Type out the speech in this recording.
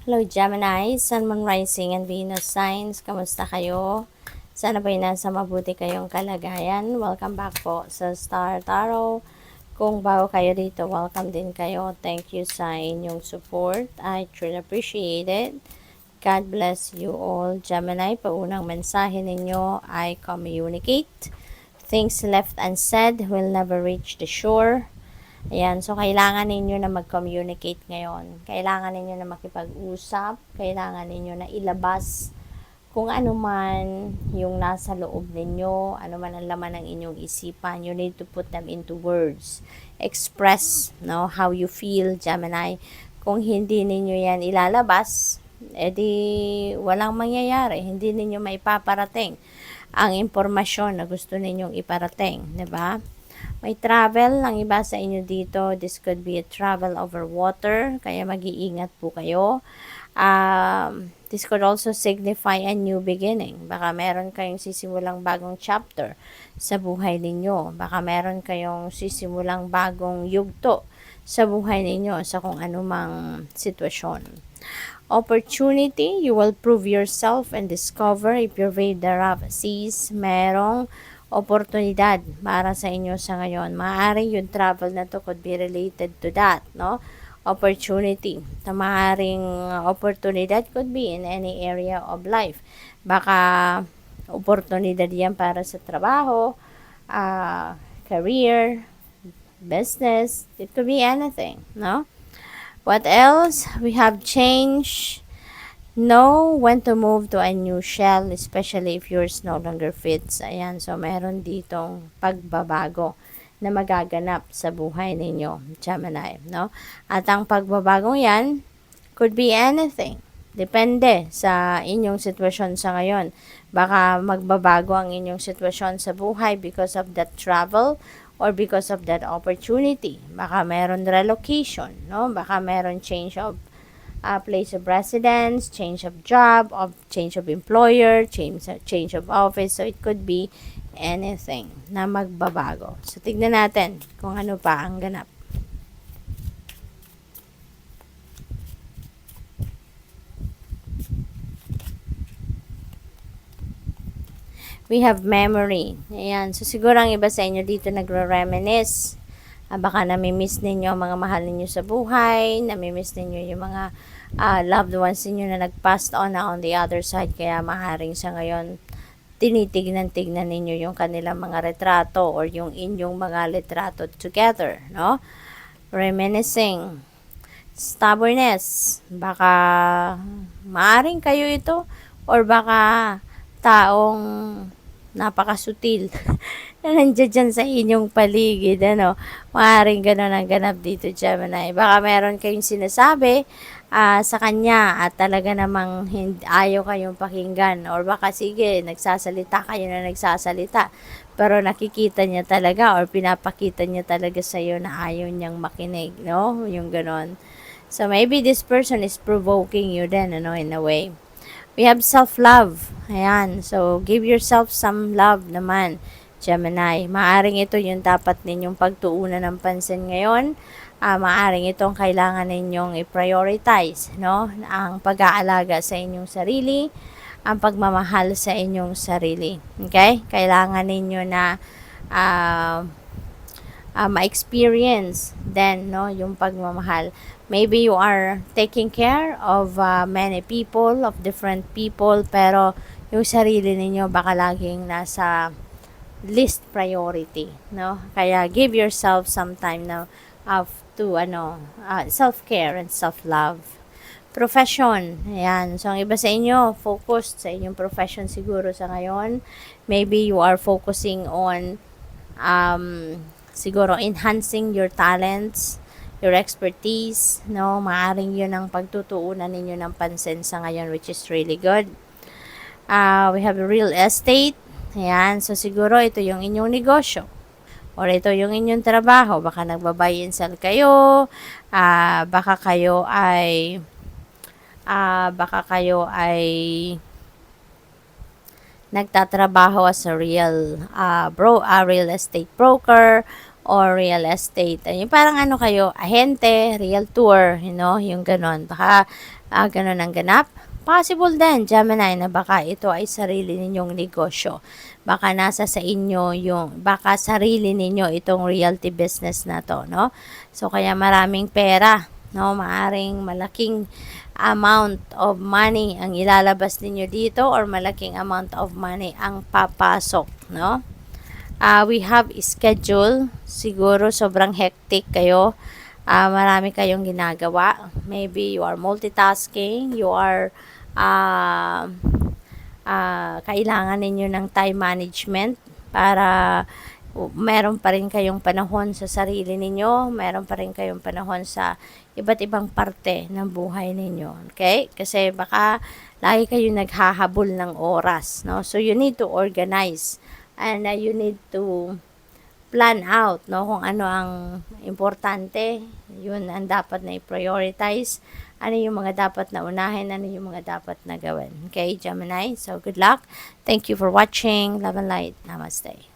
Hello Gemini, Sun, Moon, Rising, and Venus signs. Kamusta kayo? Sana ba'y nasa mabuti kayong kalagayan. Welcome back po sa Star Tarot. Kung bago kayo dito, welcome din kayo. Thank you sa inyong support. I truly appreciate it. God bless you all. Gemini, paunang mensahe ninyo ay communicate. Things left unsaid will never reach the shore. Ayan, so kailangan ninyo na mag-communicate ngayon. Kailangan ninyo na makipag-usap. Kailangan ninyo na ilabas kung ano man yung nasa loob ninyo, ano man ang laman ng inyong isipan. You need to put them into words. Express, no, how you feel, Gemini. Kung hindi ninyo yan ilalabas, edi walang mangyayari. Hindi ninyo maipaparating ang impormasyon na gusto ninyong iparating, 'di ba? May travel ang iba sa inyo dito. This could be a travel over water, kaya mag-iingat po kayo. This could also signify a new beginning. Baka meron kayong sisimulang bagong chapter sa buhay ninyo. Baka meron kayong sisimulang bagong yugto sa buhay ninyo sa kung anumang sitwasyon. Opportunity, you will prove yourself and discover if you read the rough seas. Merong oportunidad para sa inyo sa ngayon. Maaaring yung travel na to could be related to that, no? Opportunity. Maaaring oportunidad could be in any area of life. Baka oportunidad yan para sa trabaho, career, business. It could be anything, no? What else? We have change. Know when to move to a new shell, especially if yours no longer fits. Ayan, so meron ditong pagbabago na magaganap sa buhay ninyo, Gemini, no? At ang pagbabagong yan could be anything. Depende sa inyong sitwasyon sa ngayon. Baka magbabago ang inyong sitwasyon sa buhay because of that travel or because of that opportunity. Baka meron relocation, no? Baka meron change of place of residence, change of job, change of employer, change of office. So, it could be anything na magbabago. So, tignan natin kung ano pa ang ganap. We have memory. Ayan. So, siguro ang iba sa inyo dito nagre-reminisce. Baka nami-miss ninyo ang mga mahal ninyo sa buhay, nami-miss ninyo yung mga loved ones ninyo na nag-passed on the other side. Kaya maaaring sa ngayon, tinitignan-tignan ninyo yung kanilang mga retrato or yung inyong mga litrato together, no? Reminiscing. Stubbornness. Baka maaaring kayo ito or baka taong napakasutil na nandiyan dyan sa inyong paligid, ano. Maaaring ganun ang ganap dito, Gemini. Baka meron kayong sinasabi sa kanya at talaga namang ayaw kayong pakinggan. Or baka sige, nagsasalita kayo na nagsasalita. Pero nakikita niya talaga or pinapakita niya talaga sa iyo na ayaw niyang makinig, no? Yung ganon. So, maybe this person is provoking you then, ano, in a way. We have self-love. Ayan. So, give yourself some love naman, Gemini. Maaring ito yung dapat ninyong pagtuunan ng pansin ngayon. Maaring itong kailangan ninyong i-prioritize, no? Ang pag-aalaga sa inyong sarili, ang pagmamahal sa inyong sarili. Okay? Kailangan ninyo na ma-experience then, no, yung pagmamahal. Maybe you are taking care of many people, of different people, pero yung sarili ninyo baka laging nasa least priority, no? Kaya give yourself some time now to self-care and self-love. Profession. Ayan. So, ang iba sa inyo, focused sa inyong profession siguro sa ngayon. Maybe you are focusing on siguro enhancing your talents, your expertise, no? Maaring yun ang pagtutuunan ninyo ng pansin sa ngayon, which is really good. We have real estate. Ayan. So, siguro ito yung inyong negosyo. Or ito yung inyong trabaho. Baka nagbabuy and sell kayo. Baka kayo ay nagtatrabaho as a real estate broker or real estate. Yung parang ano kayo, ahente, realtor, yung ganon. Baka ganon ang ganap. Possible din, Gemini, na baka ito ay sarili ninyong negosyo. Baka nasa sa inyo baka sarili ninyo itong realty business na to, no? So, kaya maraming pera, no? Maaring malaking amount of money ang ilalabas ninyo dito or malaking amount of money ang papasok, no? We have schedule. Siguro sobrang hectic kayo. Marami kayong ginagawa. Maybe you are multitasking. You are kailangan ninyo ng time management para meron pa rin kayong panahon sa sarili ninyo, meron pa rin kayong panahon sa iba't ibang parte ng buhay ninyo. Okay? Kasi baka lagi kayong naghahabol ng oras, no? So you need to organize and you need to plan out, no, kung ano ang importante, yun ang dapat na i-prioritize, ano yung mga dapat na unahin, ano yung mga dapat na gawin. Okay, Gemini? So, good luck. Thank you for watching. Love and light. Namaste.